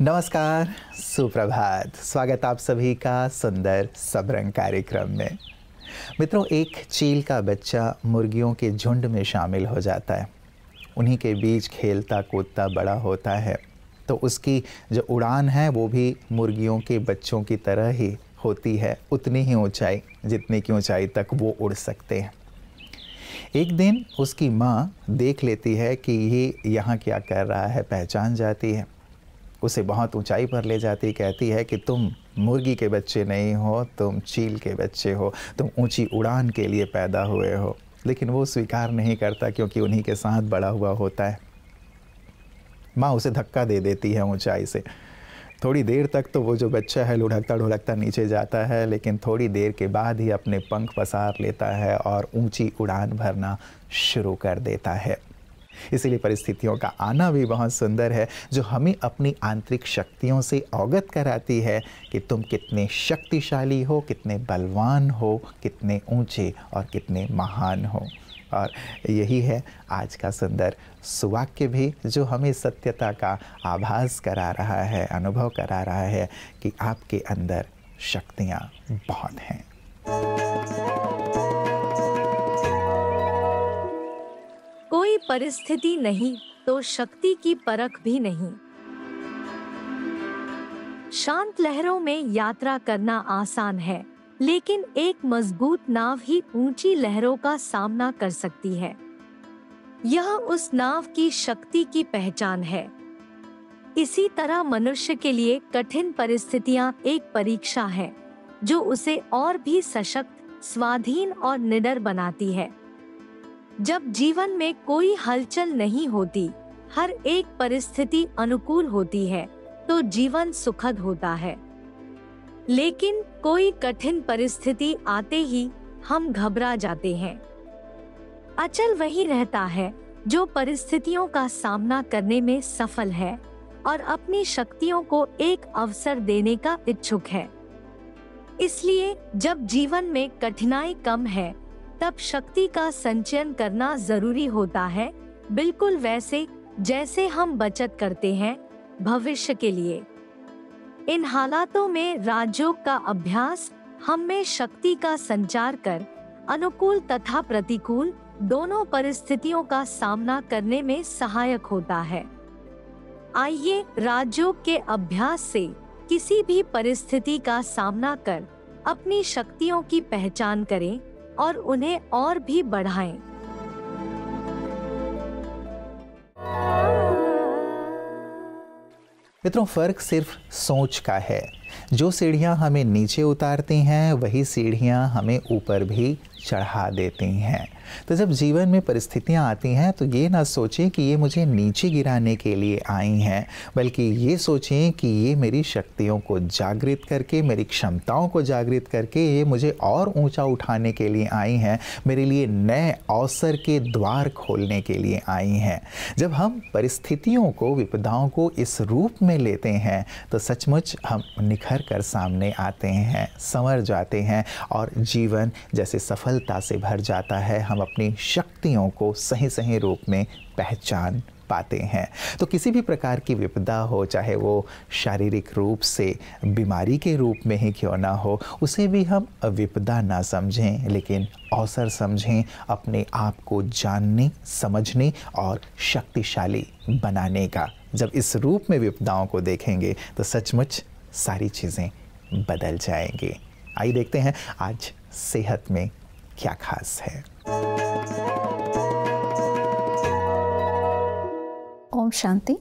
नमस्कार, सुप्रभात। स्वागत आप सभी का सुंदर सबरंग कार्यक्रम में। मित्रों, एक चील का बच्चा मुर्गियों के झुंड में शामिल हो जाता है। उन्हीं के बीच खेलता कूदता बड़ा होता है, तो उसकी जो उड़ान है वो भी मुर्गियों के बच्चों की तरह ही होती है, उतनी ही ऊंचाई जितनी की ऊंचाई तक वो उड़ सकते हैं। एक दिन उसकी माँ देख लेती है कि ये यहाँ क्या कर रहा है, पहचान जाती है। उसे बहुत ऊंचाई पर ले जाती, कहती है कि तुम मुर्गी के बच्चे नहीं हो, तुम चील के बच्चे हो, तुम ऊंची उड़ान के लिए पैदा हुए हो। लेकिन वो स्वीकार नहीं करता क्योंकि उन्हीं के साथ बड़ा हुआ होता है। माँ उसे धक्का दे देती है ऊंचाई से। थोड़ी देर तक तो वो जो बच्चा है लुढ़कता ढुढ़कता नीचे जाता है, लेकिन थोड़ी देर के बाद ही अपने पंख पसार लेता है और ऊंची उड़ान भरना शुरू कर देता है। इसीलिए परिस्थितियों का आना भी बहुत सुंदर है, जो हमें अपनी आंतरिक शक्तियों से अवगत कराती है कि तुम कितने शक्तिशाली हो, कितने बलवान हो, कितने ऊंचे और कितने महान हो। और यही है आज का सुंदर सुवाक्य भी, जो हमें सत्यता का आभास करा रहा है, अनुभव करा रहा है कि आपके अंदर शक्तियाँ बहुत हैं। कोई परिस्थिति नहीं तो शक्ति की परख भी नहीं। शांत लहरों में यात्रा करना आसान है, लेकिन एक मजबूत नाव ही ऊंची लहरों का सामना कर सकती है। यह उस नाव की शक्ति की पहचान है। इसी तरह मनुष्य के लिए कठिन परिस्थितियां एक परीक्षा है, जो उसे और भी सशक्त, स्वाधीन और निडर बनाती है। जब जीवन में कोई हलचल नहीं होती, हर एक परिस्थिति अनुकूल होती है, तो जीवन सुखद होता है। लेकिन कोई कठिन परिस्थिति आते ही हम घबरा जाते हैं। अचल वही रहता है जो परिस्थितियों का सामना करने में सफल है और अपनी शक्तियों को एक अवसर देने का इच्छुक है। इसलिए जब जीवन में कठिनाई कम है, तब शक्ति का संचयन करना जरूरी होता है, बिल्कुल वैसे जैसे हम बचत करते हैं भविष्य के लिए। इन हालातों में राजयोग का अभ्यास हम में शक्ति का संचार कर अनुकूल तथा प्रतिकूल दोनों परिस्थितियों का सामना करने में सहायक होता है। आइए राजयोग के अभ्यास से किसी भी परिस्थिति का सामना कर अपनी शक्तियों की पहचान करें और उन्हें और भी बढ़ाएं। मित्रों, फर्क सिर्फ सोच का है। जो सीढ़ियां हमें नीचे उतारती हैं, वही सीढ़ियां हमें ऊपर भी चढ़ा देती हैं। तो जब जीवन में परिस्थितियां आती हैं, तो ये ना सोचें कि ये मुझे नीचे गिराने के लिए आई हैं, बल्कि ये सोचें कि ये मेरी शक्तियों को जागृत करके, मेरी क्षमताओं को जागृत करके ये मुझे और ऊंचा उठाने के लिए आई हैं, मेरे लिए नए अवसर के द्वार खोलने के लिए आई हैं। जब हम परिस्थितियों को, विपदाओं को इस रूप में लेते हैं, तो सचमुच हम निखर कर सामने आते हैं, संवर जाते हैं और जीवन जैसे सफलता से भर जाता है। हम अपनी शक्तियों को सही सही रूप में पहचान पाते हैं। तो किसी भी प्रकार की विपदा हो, चाहे वो शारीरिक रूप से बीमारी के रूप में ही क्यों ना हो, उसे भी हम विपदा ना समझें, लेकिन अवसर समझें अपने आप को जानने, समझने और शक्तिशाली बनाने का। जब इस रूप में विपदाओं को देखेंगे तो सचमुच सारी चीज़ें बदल जाएंगी। आइए देखते हैं आज सेहत में क्या खास है। ओम शांति।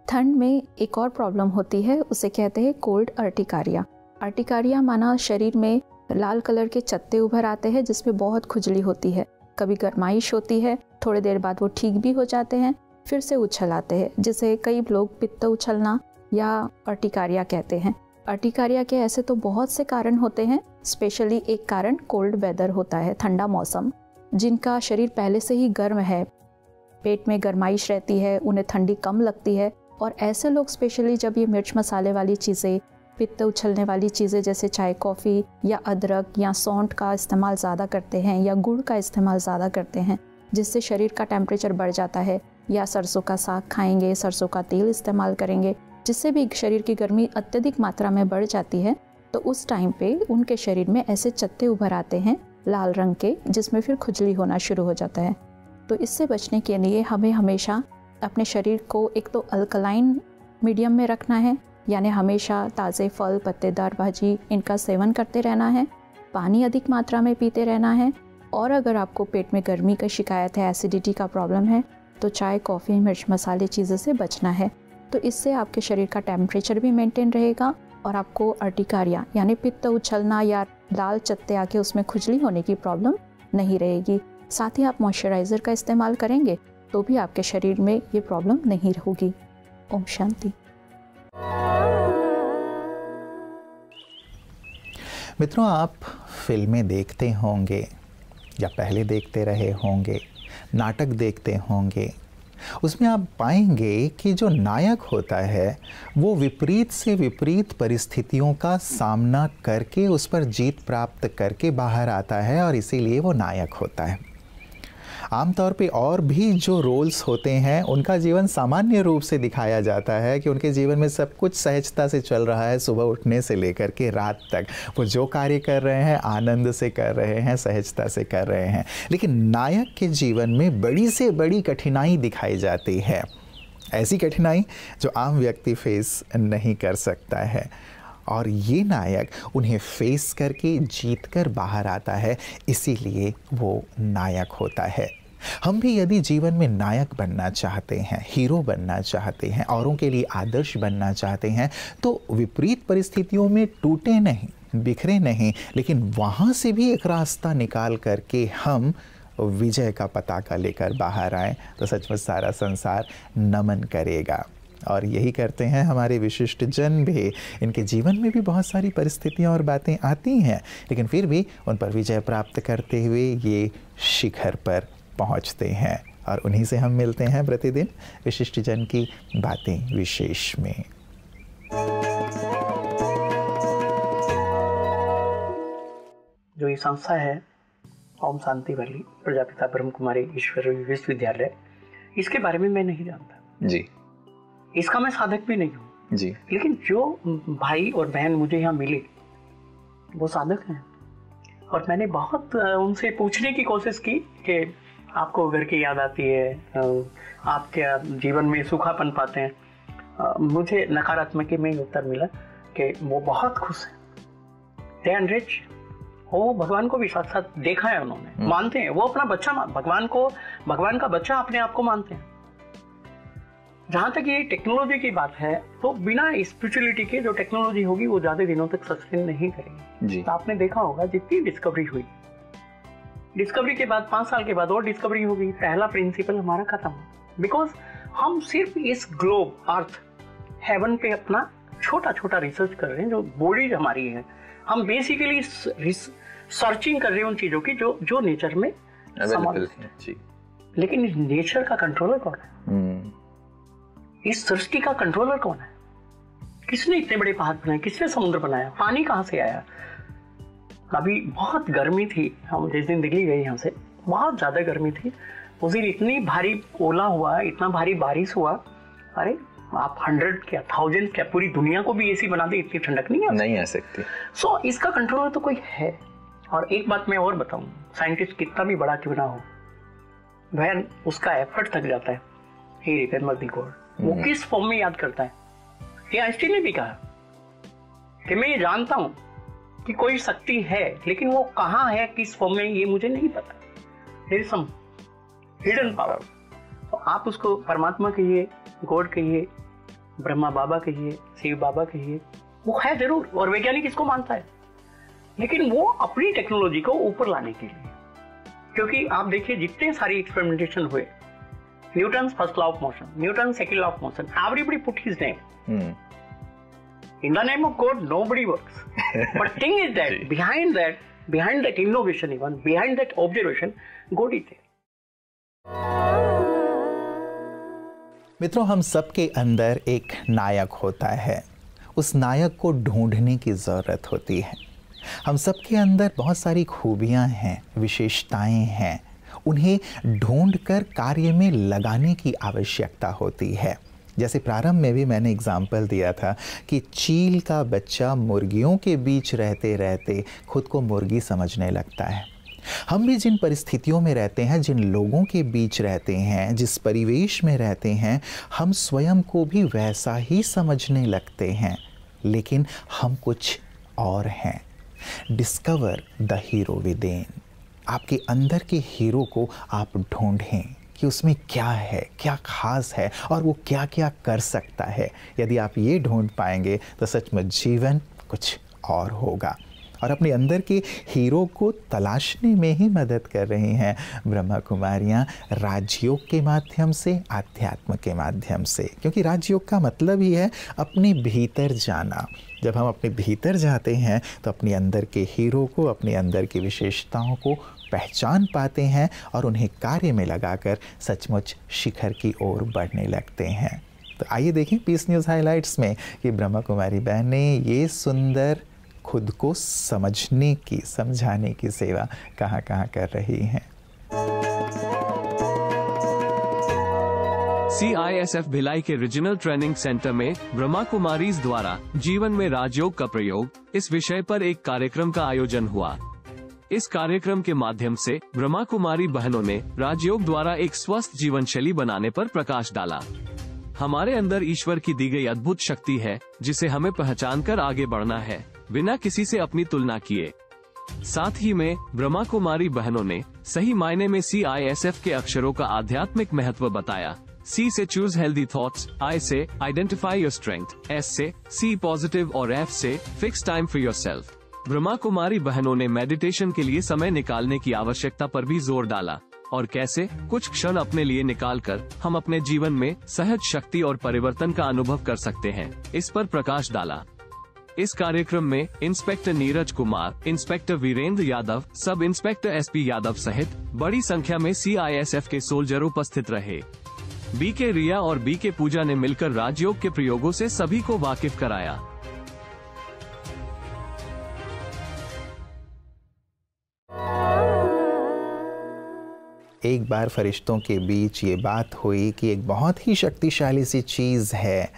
ठंड में एक और प्रॉब्लम होती है, उसे कहते हैं कोल्ड अर्टिकारिया। अर्टिकारिया माना शरीर में लाल कलर के चत्ते उभर आते हैं, जिसमें बहुत खुजली होती है। कभी गर्माइश होती है, थोड़े देर बाद वो ठीक भी हो जाते हैं, फिर से उछल आते हैं, जिसे कई लोग पित्त उछलना या अर्टिकारिया कहते हैं। अर्टिकारिया के ऐसे तो बहुत से कारण होते हैं। स्पेशली एक कारण कोल्ड वेदर होता है, ठंडा मौसम। जिनका शरीर पहले से ही गर्म है, पेट में गर्माइश रहती है, उन्हें ठंडी कम लगती है, और ऐसे लोग स्पेशली जब ये मिर्च मसाले वाली चीज़ें, पित्त उछलने वाली चीज़ें जैसे चाय कॉफ़ी या अदरक या सौंठ का इस्तेमाल ज़्यादा करते हैं या गुड़ का इस्तेमाल ज़्यादा करते हैं, जिससे शरीर का टेम्परेचर बढ़ जाता है, या सरसों का साग खाएंगे, सरसों का तेल इस्तेमाल करेंगे, जिससे भी शरीर की गर्मी अत्यधिक मात्रा में बढ़ जाती है, तो उस टाइम पे उनके शरीर में ऐसे चत्ते उभर आते हैं लाल रंग के, जिसमें फिर खुजली होना शुरू हो जाता है। तो इससे बचने के लिए हमें हमेशा अपने शरीर को एक तो अल्कलाइन मीडियम में रखना है, यानी हमेशा ताज़े फल, पत्तेदार भाजी इनका सेवन करते रहना है, पानी अधिक मात्रा में पीते रहना है, और अगर आपको पेट में गर्मी का शिकायत है, एसिडिटी का प्रॉब्लम है, तो चाय, कॉफ़ी, मिर्च मसाले चीज़ों से बचना है। तो इससे आपके शरीर का टेम्परेचर भी मेंटेन रहेगा और आपको अर्टिकारिया यानी पित्त उछलना या लाल चत्ते आके उसमें खुजली होने की प्रॉब्लम नहीं रहेगी। साथ ही आप मॉइस्चराइज़र का इस्तेमाल करेंगे तो भी आपके शरीर में ये प्रॉब्लम नहीं होगी। ओम शांति। मित्रों, आप फिल्में देखते होंगे या पहले देखते रहे होंगे, नाटक देखते होंगे। उसमें आप पाएंगे कि जो नायक होता है वो विपरीत से विपरीत परिस्थितियों का सामना करके उस पर जीत प्राप्त करके बाहर आता है और इसीलिए वो नायक होता है। आमतौर पे और भी जो रोल्स होते हैं उनका जीवन सामान्य रूप से दिखाया जाता है कि उनके जीवन में सब कुछ सहजता से चल रहा है, सुबह उठने से लेकर के रात तक वो जो कार्य कर रहे हैं आनंद से कर रहे हैं, सहजता से कर रहे हैं। लेकिन नायक के जीवन में बड़ी से बड़ी कठिनाई दिखाई जाती है, ऐसी कठिनाई जो आम व्यक्ति फेस नहीं कर सकता है, और ये नायक उन्हें फेस करके जीत कर बाहर आता है, इसीलिए वो नायक होता है। हम भी यदि जीवन में नायक बनना चाहते हैं, हीरो बनना चाहते हैं, औरों के लिए आदर्श बनना चाहते हैं, तो विपरीत परिस्थितियों में टूटे नहीं, बिखरे नहीं, लेकिन वहाँ से भी एक रास्ता निकाल करके हम विजय का पताका लेकर बाहर आएँ, तो सचमुच सारा संसार नमन करेगा। और यही करते हैं हमारे विशिष्ट जन भी। इनके जीवन में भी बहुत सारी परिस्थितियां और बातें आती हैं, लेकिन फिर भी उन पर विजय प्राप्त करते हुए ये शिखर पर पहुंचते हैं, और उन्हीं से हम मिलते हैं प्रतिदिन विशिष्ट जन की बातें विशेष में। जो ये संस्था है ओम शांति वाली प्रजापिता ब्रह्म कुमारी ईश्वर विश्वविद्यालय, इसके बारे में मैं नहीं जानता जी, इसका मैं साधक भी नहीं हूँ जी, लेकिन जो भाई और बहन मुझे यहाँ मिले वो साधक हैं, और मैंने बहुत उनसे पूछने की कोशिश की कि आपको घर की याद आती है, आप क्या जीवन में सूखापन पाते हैं। मुझे नकारात्मक में उत्तर मिला कि वो बहुत खुश हैं, दे आर रिच। वो भगवान को भी साथ साथ देखा है उन्होंने, मानते हैं, वो अपना बच्चा भगवान का बच्चा अपने आप को मानते हैं। जहाँ तक ये टेक्नोलॉजी की बात है, तो बिना स्पिरिचुअलिटी के जो टेक्नोलॉजी होगी वो ज्यादा दिनों तक सस्टेन नहीं करेगी। तो आपने देखा होगा जितनी डिस्कवरी हुई, डिस्कवरी के बाद 5 साल के बाद और डिस्कवरी होगी, पहला प्रिंसिपल हमारा खत्म हो, बिकॉज हम सिर्फ इस ग्लोब अर्थ हेवन पे अपना छोटा छोटा रिसर्च कर रहे हैं। जो बॉडी हमारी है, हम बेसिकली सर्चिंग कर रहे हैं उन चीजों की जो नेचर में समावेश है। लेकिन इस नेचर का कंट्रोलर कौन है? इस सृष्टि का कंट्रोलर कौन है? किसने इतने बड़े पहाड़ बनाए? किसने समुद्र बनाया? पानी कहाँ से आया? अभी बहुत गर्मी थी, हम जिस दिन दिल्ली गए यहाँ से, बहुत ज्यादा गर्मी थी उस दिन। इतनी भारी ओला हुआ, इतना भारी बारिश हुआ, अरे आप 100 क्या 1000 क्या पूरी दुनिया को भी एसी बना दे, इतनी ठंडक नहीं आ सकती। सो इसका कंट्रोलर तो कोई है। और एक बात मैं और बताऊं, साइंटिस्ट कितना भी बड़ा क्यों ना हो, वह उसका एफर्ट थक जाता है। ही रिमेंबर द गॉड, वो किस फॉर्म में याद करता है। ये आइंस्टीन ने भी कहा कि मैं ये जानता हूं कि कोई शक्ति है, लेकिन वो कहाँ है, किस फॉर्म में, ये मुझे नहीं पता। There is some hidden power. तो आप उसको परमात्मा कहिए, गॉड कहिए, ब्रह्मा बाबा कहिए, शिव बाबा कहिए, वो है जरूर, और वैज्ञानिक इसको मानता है, लेकिन वो अपनी टेक्नोलॉजी को ऊपर लाने के लिए। क्योंकि आप देखिए जितने सारी एक्सपेरिमेंटेशन हुए, Newton's first law of motion, Newton second law of motion, everybody put his name in the name of God. Nobody works. But thing is that behind that innovation, even behind that observation, God is there. मित्रों, हम सबके अंदर एक नायक होता है, उस नायक को ढूंढने की ज़रूरत होती है। हम सबके अंदर बहुत सारी खूबियां हैं, विशेषताएं हैं, उन्हें ढूंढकर कार्य में लगाने की आवश्यकता होती है। जैसे प्रारंभ में भी मैंने एग्जाम्पल दिया था कि चील का बच्चा मुर्गियों के बीच रहते रहते खुद को मुर्गी समझने लगता है। हम भी जिन परिस्थितियों में रहते हैं, जिन लोगों के बीच रहते हैं, जिस परिवेश में रहते हैं, हम स्वयं को भी वैसा ही समझने लगते हैं, लेकिन हम कुछ और हैं। Discover the hero within. आपके अंदर के हीरो को आप ढूंढें कि उसमें क्या है, क्या खास है और वो क्या क्या कर सकता है। यदि आप ये ढूंढ पाएंगे तो सचमुच जीवन कुछ और होगा। और अपने अंदर के हीरो को तलाशने में ही मदद कर रही हैं ब्रह्मा कुमारियाँ, राजयोग के माध्यम से, आध्यात्म के माध्यम से। क्योंकि राजयोग का मतलब ही है अपने भीतर जाना। जब हम अपने भीतर जाते हैं तो अपने अंदर के हीरो को, अपने अंदर की विशेषताओं को पहचान पाते हैं और उन्हें कार्य में लगाकर सचमुच शिखर की ओर बढ़ने लगते हैं। तो आइए देखें पीस न्यूज़ हाइलाइट्स में कि ब्रह्मा कुमारी बहन ने ये सुंदर खुद को समझने की, समझाने की सेवा कहाँ कहाँ कर रही हैं। CISF भिलाई के रीजनल ट्रेनिंग सेंटर में ब्रह्मा कुमारीज द्वारा जीवन में राजयोग का प्रयोग इस विषय पर एक कार्यक्रम का आयोजन हुआ। इस कार्यक्रम के माध्यम से ब्रह्मा कुमारी बहनों ने राजयोग द्वारा एक स्वस्थ जीवन शैली बनाने पर प्रकाश डाला। हमारे अंदर ईश्वर की दी गई अद्भुत शक्ति है जिसे हमें पहचान कर आगे बढ़ना है, बिना किसी से अपनी तुलना किए। साथ ही में ब्रह्मा कुमारी बहनों ने सही मायने में CISF के अक्षरों का आध्यात्मिक महत्व बताया। C से चूज हेल्दी थॉट्स, I से आइडेंटिफाई योर स्ट्रेंथ, S से सी पॉजिटिव और F से fix time for yourself. Brahma Kumari बहनों ने मेडिटेशन के लिए समय निकालने की आवश्यकता पर भी जोर डाला और कैसे कुछ क्षण अपने लिए निकालकर हम अपने जीवन में सहज शक्ति और परिवर्तन का अनुभव कर सकते हैं, इस पर प्रकाश डाला। इस कार्यक्रम में inspector Neeraj Kumar, inspector Virendra Yadav, sub inspector SP Yadav सहित बड़ी संख्या में CISF के सोल्जर उपस्थित रहे। BK रिया और BK पूजा ने मिलकर राजयोग के प्रयोगों से सभी को वाकिफ कराया। एक बार फरिश्तों के बीच ये बात हुई कि एक बहुत ही शक्तिशाली सी चीज़ है,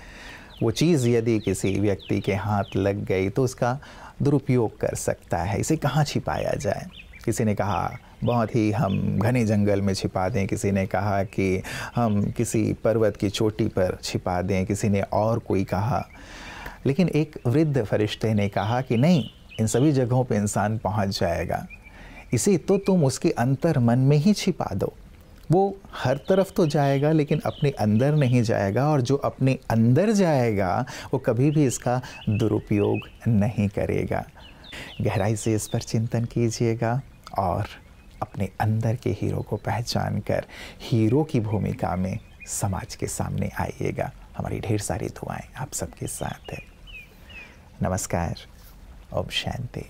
वो चीज़ यदि किसी व्यक्ति के हाथ लग गई तो उसका दुरुपयोग कर सकता है, इसे कहाँ छिपाया जाए। किसी ने कहा बहुत ही हम घने जंगल में छिपा दें, किसी ने कहा कि हम किसी पर्वत की चोटी पर छिपा दें, किसी ने और कोई कहा। लेकिन एक वृद्ध फरिश्ते ने कहा कि नहीं, इन सभी जगहों पे इंसान पहुंच जाएगा, इसे तो तुम उसके अंतर मन में ही छिपा दो। वो हर तरफ तो जाएगा लेकिन अपने अंदर नहीं जाएगा, और जो अपने अंदर जाएगा वो कभी भी इसका दुरुपयोग नहीं करेगा। गहराई से इस पर चिंतन कीजिएगा और अपने अंदर के हीरो को पहचान कर हीरो की भूमिका में समाज के सामने आइएगा। हमारी ढेर सारी दुआएं आप सबके साथ है। नमस्कार। ओम शांति।